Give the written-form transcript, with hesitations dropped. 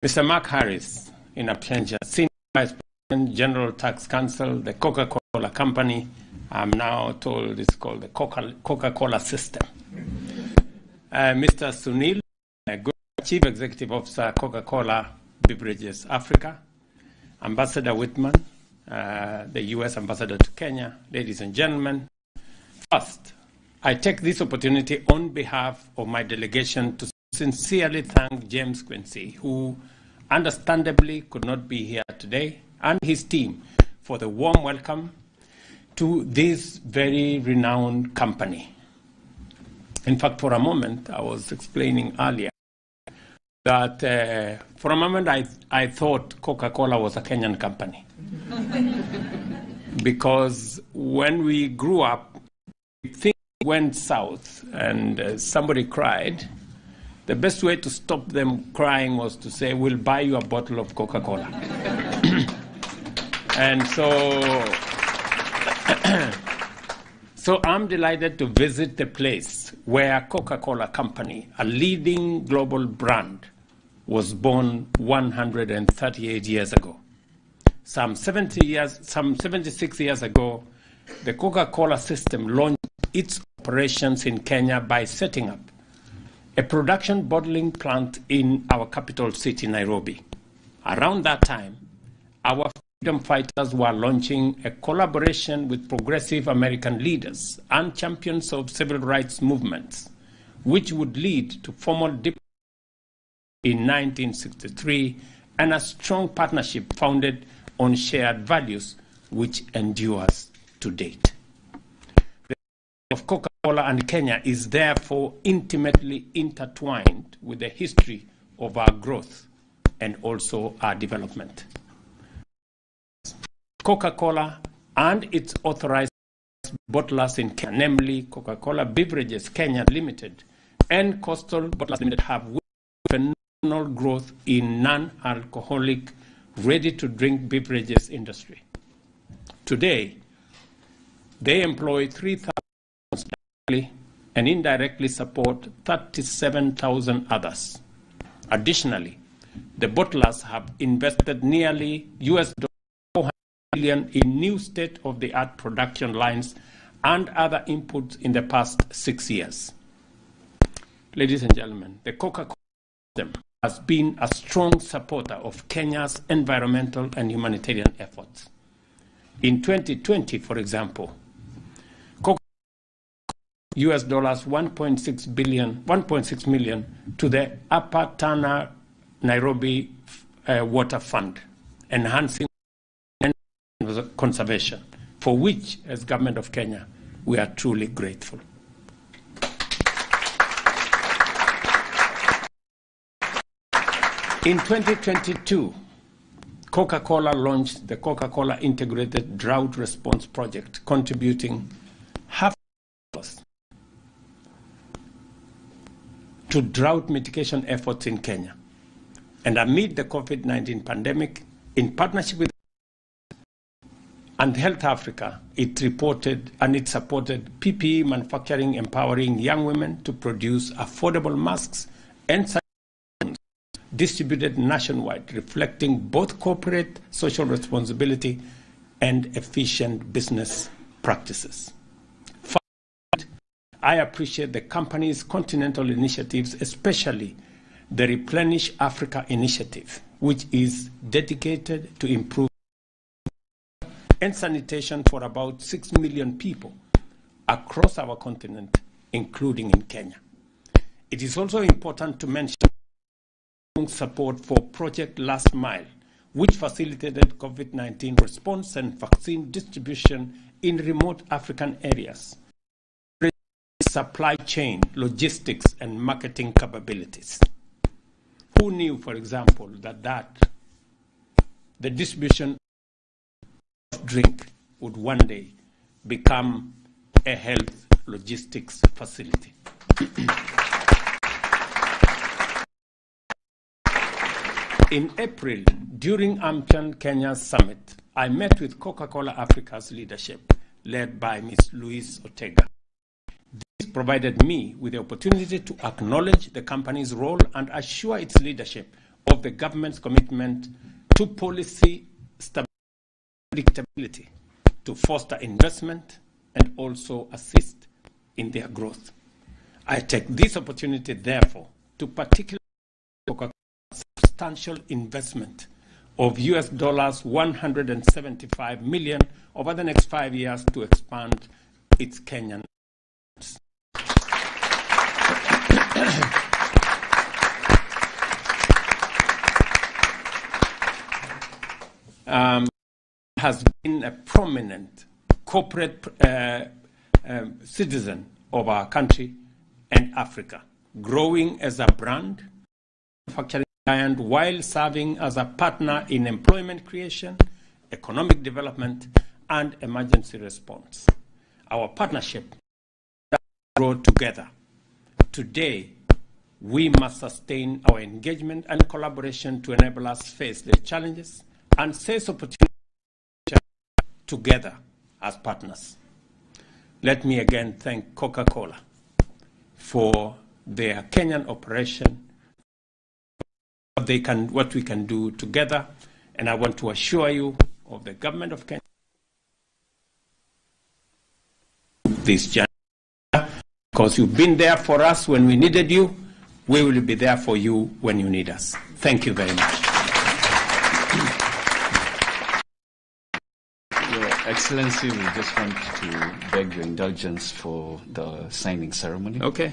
Mr. Mark Harris, in absentia, Senior Vice President, General Tax Council, the Coca-Cola Company. I'm now told it's called the Coca-Cola system. Mr. Sunil, Chief Executive Officer, Coca-Cola Beverages Africa. Ambassador Whitman, the U.S. Ambassador to Kenya. Ladies and gentlemen, first, I take this opportunity on behalf of my delegation to sincerely thank James Quincy, who understandably could not be here today, and his team for the warm welcome to this very renowned company. In fact, for a moment, I was explaining earlier that for a moment I thought Coca-Cola was a Kenyan company. Because when we grew up, things went south and somebody cried. The best way to stop them crying was to say, we'll buy you a bottle of Coca-Cola. And so I'm delighted to visit the place where Coca-Cola Company, a leading global brand, was born 138 years ago. Some 76 years ago, the Coca-Cola system launched its operations in Kenya by setting up a production bottling plant in our capital city, Nairobi. Around that time, our freedom fighters were launching a collaboration with progressive American leaders and champions of civil rights movements, which would lead to formal diplomacy in 1963 and a strong partnership founded on shared values, which endures to date. The history of Coca-Cola and Kenya is therefore intimately intertwined with the history of our growth and also our development. Coca-Cola and its authorized bottlers in Kenya, namely Coca-Cola Beverages Kenya Limited and Coastal Bottlers Limited, have phenomenal growth in non-alcoholic, ready-to-drink beverages industry. Today, they employ 3,000 directly and indirectly support 37,000 others. Additionally, the bottlers have invested nearly US $400 million in new state-of-the-art production lines and other inputs in the past 6 years. Ladies and gentlemen, the Coca-Cola system has been a strong supporter of Kenya's environmental and humanitarian efforts. In 2020, for example, Coca US dollars 1.6 million to the Upper Tana Nairobi Water Fund, enhancing conservation, for which, as government of Kenya, we are truly grateful. In 2022, Coca-Cola launched the Coca-Cola Integrated Drought Response Project, contributing $500 million to drought mitigation efforts in Kenya. And amid the COVID-19 pandemic, in partnership with and Health Africa, it reported and it supported PPE manufacturing, empowering young women to produce affordable masks and distributed nationwide, reflecting both corporate social responsibility and efficient business practices. Finally, I appreciate the company's continental initiatives, especially the Replenish Africa initiative, which is dedicated to improve and sanitation for about 6 million people across our continent, including in Kenya. It is also important to mention support for Project Last Mile, which facilitated COVID-19 response and vaccine distribution in remote African areas, supply chain, logistics, and marketing capabilities. Who knew, for example, that the distribution of drink would one day become a health logistics facility? In April, during AMCHAN Kenya's summit, I met with Coca-Cola Africa's leadership, led by Ms. Louise Ortega. This provided me with the opportunity to acknowledge the company's role and assure its leadership of the government's commitment to policy predictability, to foster investment and also assist in their growth. I take this opportunity, therefore, to particularly Coca substantial investment of US dollars 175 million over the next 5 years to expand its Kenyan has been a prominent corporate citizen of our country and Africa, growing as a brand, manufacturing giant, while serving as a partner in employment creation, economic development, and emergency response. Our partnership grow together. Today, we must sustain our engagement and collaboration to enable us face the challenges and seize opportunities together as partners. Let me again thank Coca-Cola for their Kenyan operation, what we can do together, and I want to assure you of the government of Kenya this journey, because you've been there for us when we needed you. We will be there for you when you need us. Thank you very much. Your Excellency, we just want to beg your indulgence for the signing ceremony. Okay.